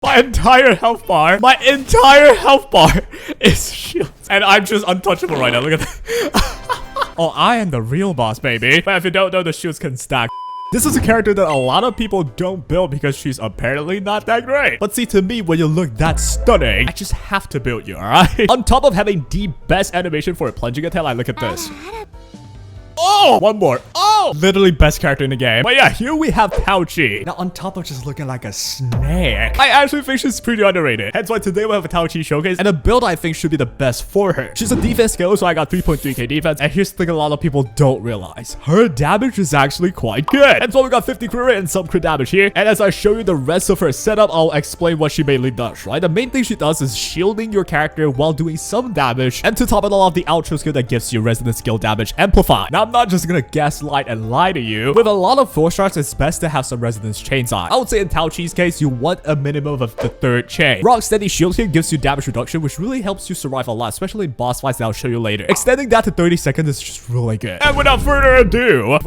My entire health bar is shields. And I'm just untouchable right now. Look at that. Oh, I am the real boss, baby. But if you don't know, the shields can stack. This is a character that a lot of people don't build because she's apparently not that great. But see, to me, when you look that stunning, I just have to build you, alright? On top of having the best animation for a plunging attack, like, look at this. Oh, one more. Oh, literally best character in the game. But yeah, here we have Taoqi. Now, on top of just looking like a snake, I actually think she's pretty underrated. Hence why today we'll have a Taoqi showcase and a build I think should be the best for her. She's a defense skill, so I got 3.3k defense. And here's the thing a lot of people don't realize. Her damage is actually quite good. And so we got 50 crit rate and some crit damage here. And as I show you the rest of her setup, I'll explain what she mainly does, right? The main thing she does is shielding your character while doing some damage. And to top it all off, the outro skill that gives you resonant skill damage amplified. Now, I'm not just gonna gaslight and lie to you. With a lot of 4-stars, it's best to have some resonance chains on. I would say in Taoqi's case, you want a minimum of the 3rd chain. Rock Steady Shield here gives you damage reduction, which really helps you survive a lot, especially in boss fights that I'll show you later. Extending that to 30 seconds is just really good. And without further ado,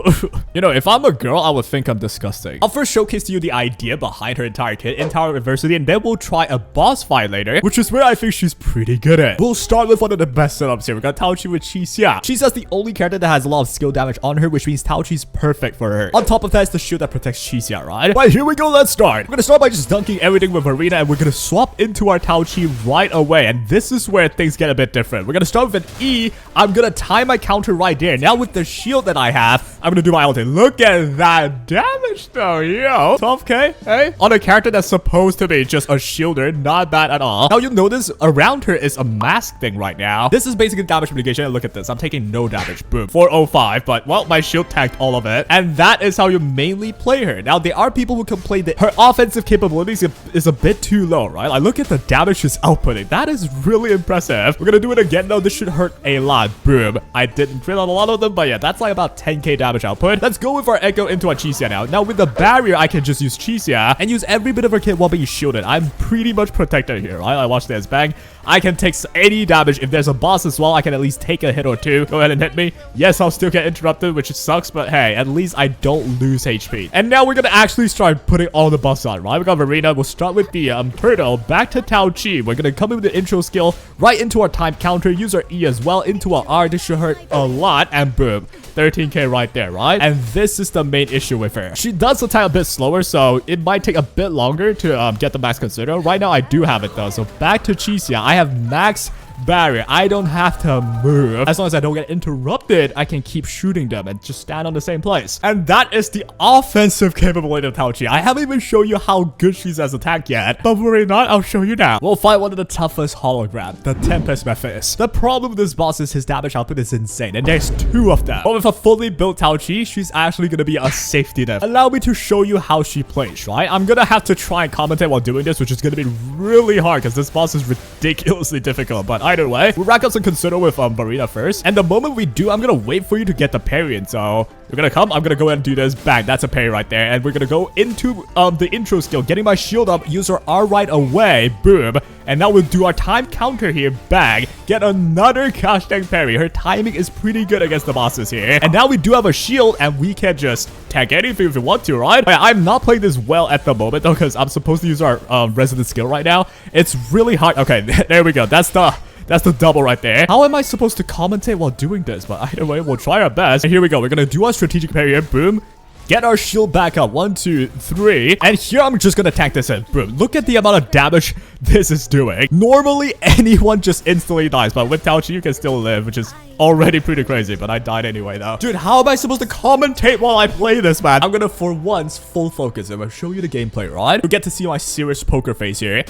you know, if I'm a girl, I would think I'm disgusting. I'll first showcase to you the idea behind her entire kit in Tower Adversity, and then we'll try a boss fight later, which is where I think she's pretty good at. We'll start with one of the best setups here. We got Taoqi with chixia. Chixia's the only character that has a lot of skill damage on her, which means Taoqi's perfect for her. On top of that is the shield that protects chixia, right? But here we go, let's start. We're gonna start by just dunking everything with verina, and we're gonna swap into our Taoqi right away. And this is where things get a bit different. We're gonna start with an E. I'm gonna time my counter right there. Now with the shield that I have, I'm gonna do my ulti. Look at that damage though, yo. 12k, hey? On a character that's supposed to be just a shielder, not bad at all. Now you'll notice around her is a mask thing right now. This is basically damage mitigation, and look at this. I'm taking no damage. Boom. 405, but well, my shield tagged all of it. And that is how you mainly play her. Now, there are people who complain that her offensive capabilities is a bit too low, right? Like, look at the damage she's outputting. That is really impressive. We're gonna do it again, though. This should hurt a lot. Boom. I didn't crit on a lot of them, but yeah, that's like about 10k damage output. Let's go with our Echo into our Chixia now. Now, with the barrier, I can just use Chixia and use every bit of her kit while being shielded. I'm pretty much protected here, right? I watch this. Bang. I can take any damage. If there's a boss as well, I can at least take a hit or two. Go ahead and hit me. Yes, I'll still get interrupted, which sucks, but hey, at least I don't lose HP. And now we're gonna actually start putting all the buffs on, right? We got Verina. We'll start with the turtle. Back to Taoqi. We're gonna come in with the intro skill right into our time counter. Use our E as well into our R. This should hurt a lot. And boom. 13k right there, right? And this is the main issue with her. She does attack a bit slower, so it might take a bit longer to get the max consider. Right now, I do have it though. So back to Chixia. I have max barrier. I don't have to move. As long as I don't get interrupted, I can keep shooting them and just stand on the same place. And that is the offensive capability of Taoqi. I haven't even shown you how good she's as attack yet, but worry not, I'll show you now. We'll fight one of the toughest holograms, the Tempest Mephis. The problem with this boss is his damage output is insane, and there's 2 of them. But with a fully built Taoqi, she's actually gonna be a safety net. Allow me to show you how she plays, right? I'm gonna have to try and commentate while doing this, which is gonna be really hard because this boss is ridiculously difficult, but either way, we'll rack up some consider with verina first. And the moment we do, I'm gonna wait for you to get the parry in. So you're gonna come, I'm gonna go ahead and do this. Bang, that's a parry right there. And we're gonna go into the intro skill, getting my shield up, use our R right away. Boom. And now we'll do our time counter here. Bang, get another gosh dang parry. Her timing is pretty good against the bosses here. And now we do have a shield, and we can just tag anything if we want to, right? I'm not playing this well at the moment though, because I'm supposed to use our resident skill right now. It's really hard. Okay, there we go. That's the double right there. How am I supposed to commentate while doing this? But either way, we'll try our best. And here we go. We're gonna do our strategic parry here. Boom. Get our shield back up. 1, 2, 3. And here I'm just gonna tank this in. Boom. Look at the amount of damage this is doing. Normally, anyone just instantly dies. But with Taoqi, you can still live, which is already pretty crazy. But I died anyway, though. Dude, how am I supposed to commentate while I play this, man? I'm gonna, for once, full focus. I'm gonna show you the gameplay, right? You get to see my serious poker face here.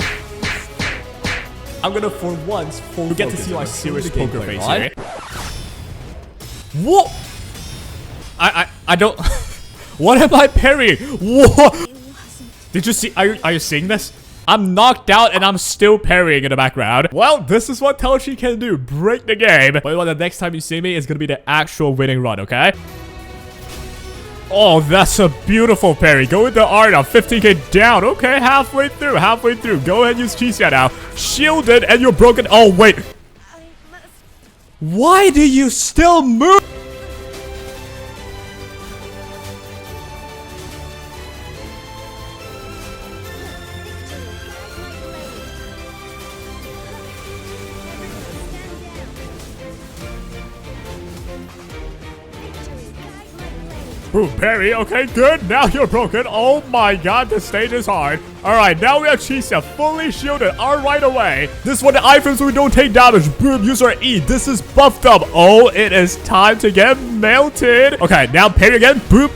I'm gonna, for once, full get to see my serious poker face here. What? I don't... What am I parrying? What? Did you see? Are you seeing this? I'm knocked out and I'm still parrying in the background. Well, this is what Taoqi can do. Break the game. But the next time you see me, it's gonna be the actual winning run, okay? Oh, that's a beautiful parry. Go with the R now. 15k down. Okay, halfway through. Halfway through. Go ahead and use Chixia now. Shielded and you're broken. Oh, wait. Why do you still move? Boom, parry. Okay, good. Now you're broken. Oh my god, the stage is hard. Alright, now we have Chixia fully shielded right away. This is one of the items we don't take damage. Boom, use our E. This is buffed up. Oh, it is time to get melted. Okay, now parry again. Boop.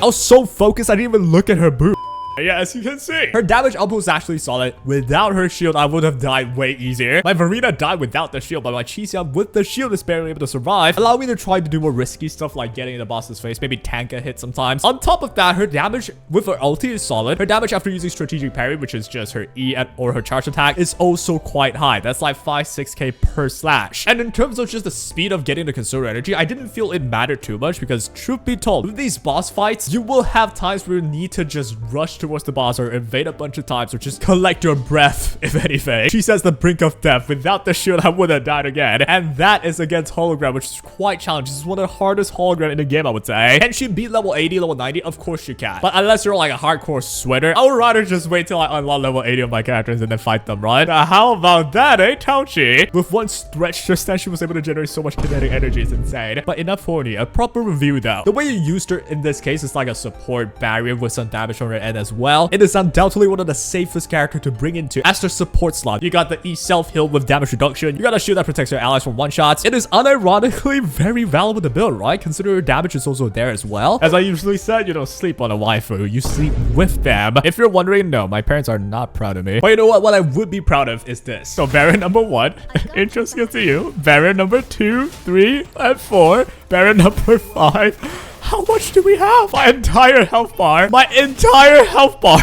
I was so focused, I didn't even look at her boop. Yeah, as you can see, her damage output was actually solid. Without her shield, I would have died way easier. My Verina died without the shield, but my Chixia with the shield is barely able to survive, allowing me to try to do more risky stuff like getting in the boss's face, maybe tank a hit sometimes. On top of that, her damage with her ulti is solid. Her damage after using strategic parry, which is just her E or her charge attack, is also quite high. That's like 5-6k per slash. And in terms of just the speed of getting the consumer energy, I didn't feel it mattered too much because truth be told, with these boss fights, you will have times where you need to just rush towards the boss or invade a bunch of times or just collect your breath, if anything. She says the brink of death. Without the shield, I would have died again. And that is against hologram, which is quite challenging. This is one of the hardest hologram in the game, I would say. Can she beat level 80, level 90? Of course she can. But unless you're like a hardcore sweater, I would rather just wait till I unlock level 80 of my characters and then fight them, right? How about that, eh, Taoqi? With one stretch, just that she was able to generate so much kinetic energy is insane. But enough horny. A proper review though. The way you used her in this case is like a support barrier with some damage on her end as well. It is undoubtedly one of the safest characters to bring into as their support slot. You got the E self-heal with damage reduction. You got a shield that protects your allies from one-shots. It is unironically very valuable to build, right? Consider your damage is also there as well. As I usually said, you don't sleep on a waifu. You sleep with them. If you're wondering, no, my parents are not proud of me. But you know what? What I would be proud of is this. So variant number 1, introduced to you. Variant number 2, 3, and 4. Variant number 5. How much do we have? My entire health bar. My entire health bar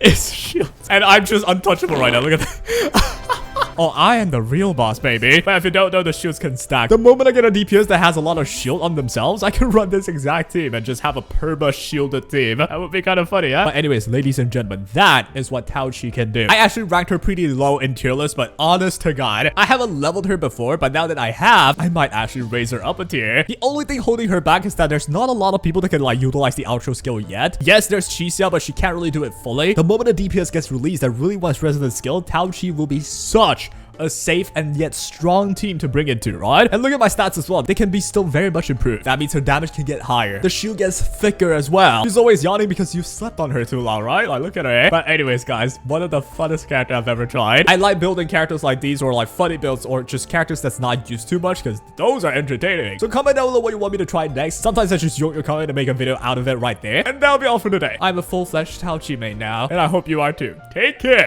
is shields. And I'm just untouchable right now. Look at that. Oh, I am the real boss, baby. But if you don't know, the shields can stack. The moment I get a DPS that has a lot of shield on themselves, I can run this exact team and just have a perma shielded team. That would be kind of funny, huh? But anyways, ladies and gentlemen, that is what Taoqi can do. I actually ranked her pretty low in tier list, but honest to God, I haven't leveled her before, but now that I have, I might actually raise her up a tier. The only thing holding her back is that there's not a lot of people that can like utilize the outro skill yet. Yes, there's Chixia, but she can't really do it fully. The moment a DPS gets released that really wants resident skill, Taoqi will be such a safe and yet strong team to bring into, right? And look at my stats as well. They can be still very much improved. That means her damage can get higher. The shield gets thicker as well. She's always yawning because you slept on her too long, right? Like, look at her, eh? But anyways, guys, one of the funnest characters I've ever tried. I like building characters like these or like funny builds or just characters that's not used too much because those are entertaining. So comment down below what you want me to try next. Sometimes I just yoink your comment and make a video out of it right there. And that'll be all for today. I'm a full-fledged Taoqi main now, and I hope you are too. Take care.